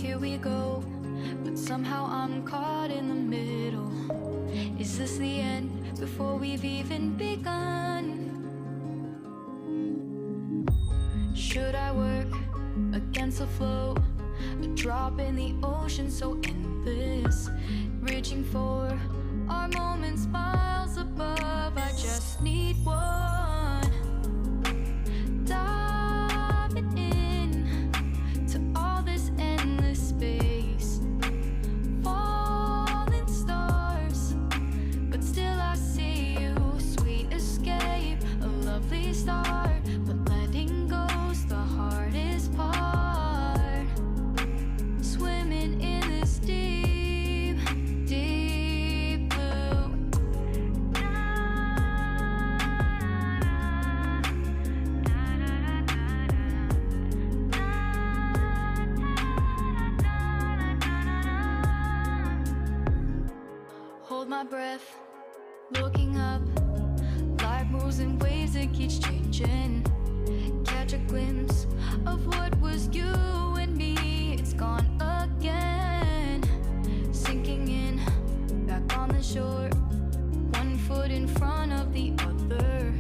here we go, but somehow I'm caught in the middle. Is this the end before we've even begun? Should I work against the flow? A drop in the ocean so endless, reaching for our moments miles above. I just need one, diving in to all this endless space, falling stars, but still I see you. Sweet escape, a lovely start, but letting go's the hardest part. Swimming in this deep, deep blue. Hold my breath, looking up. Life moves in waves, it keeps changing. Catch a glimpse of what was you and me. It's gone again, sinking in, back on the shore. One foot in front of the other.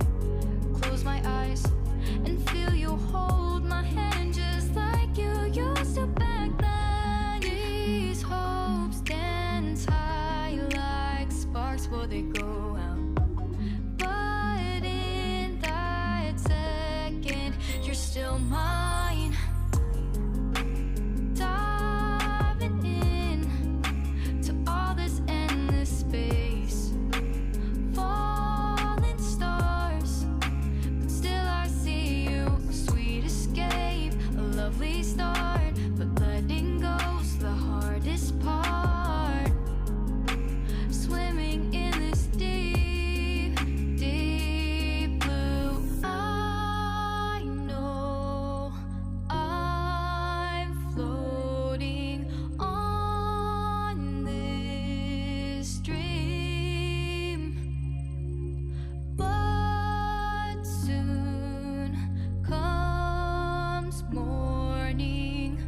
Close my eyes and feel you hold my hand just like you used to back then. These hopes dance high like sparks before they go out. But in that second, you're still mine. Diving in to all this endless space, falling stars, but still I see you. Sweet escape, a lovely start, but letting go's the hardest part. Swimming in this deep, deep blue. I know I'm floating on this dream, but soon comes morning.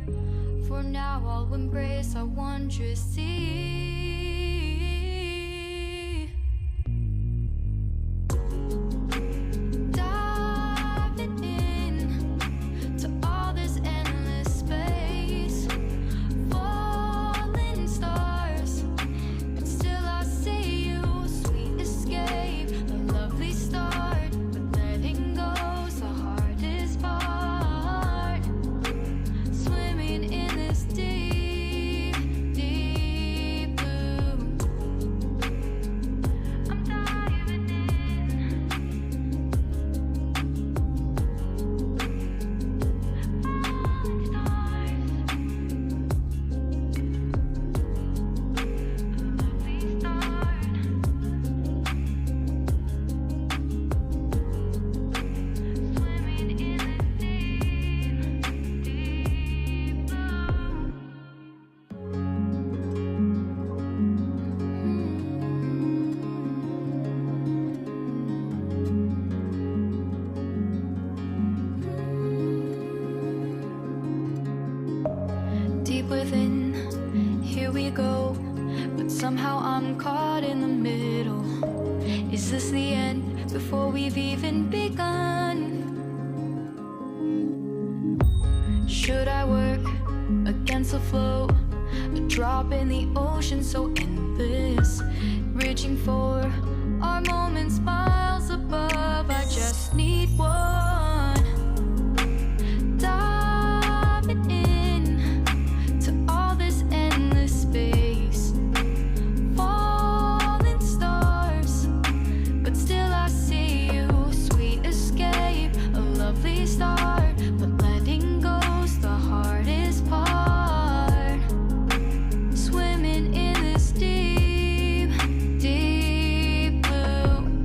For now I'll embrace our wondrous sea. Diving in to all this endless space, falling stars, but still I see you. Sweet escape, a lovely start, but letting go's the hardest part. Swimming in this deep, deep blue. I'm diving in. Falling stars, lovely start. Swimming in this deep, deep blue. Deep within, here we go, but somehow I'm caught in the middle. Is this the end before we've even begun? Should I work against the flow? A drop in the ocean so endless, reaching for our moments miles above. I just need one, diving in to all this endless space, falling stars, but still I see you. Sweet escape, a lovely start, but letting go's the hardest part. Swimming in this deep, deep blue.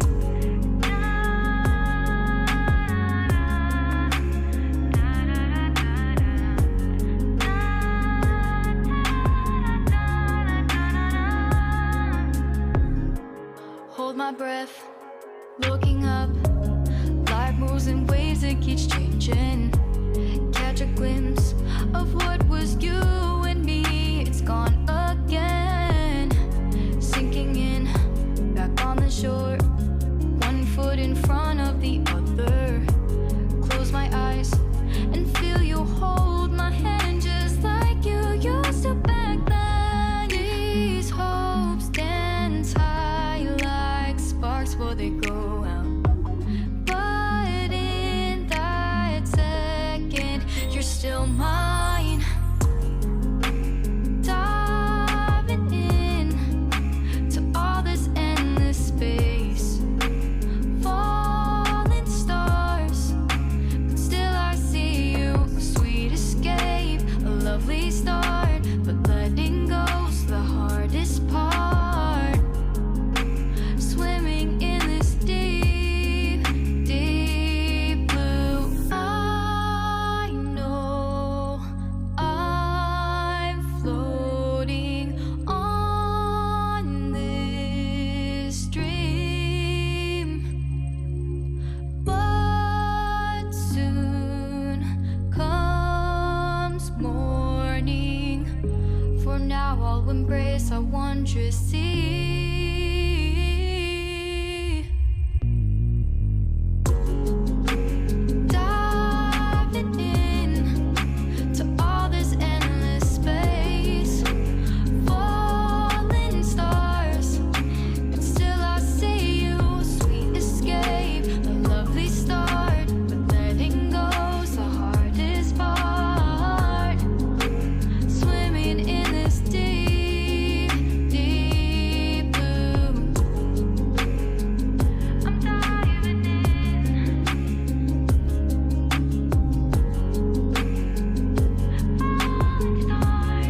start, but letting go's the hardest part. Swimming in this deep, deep blue. I know I'm floating on this dream, but soon comes morning. For now I'll embrace our wondrous sea. Diving in to all this endless space, falling stars, and still I see you. Sweet escape, a lovely start, but letting go's the hardest part. Swimming in this deep, deep blue. I'm diving in. Falling stars,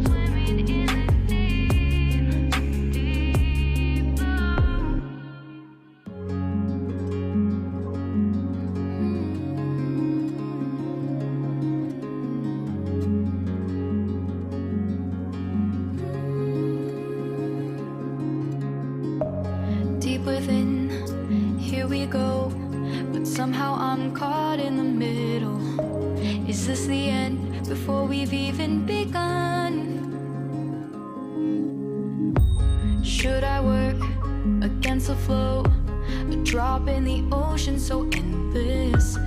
swimming in this deep, deep blue. Deep within, here we go, but somehow I'm caught in the middle. Is this the end before we've even begun? Should I work against the flow? A drop in the ocean so endless.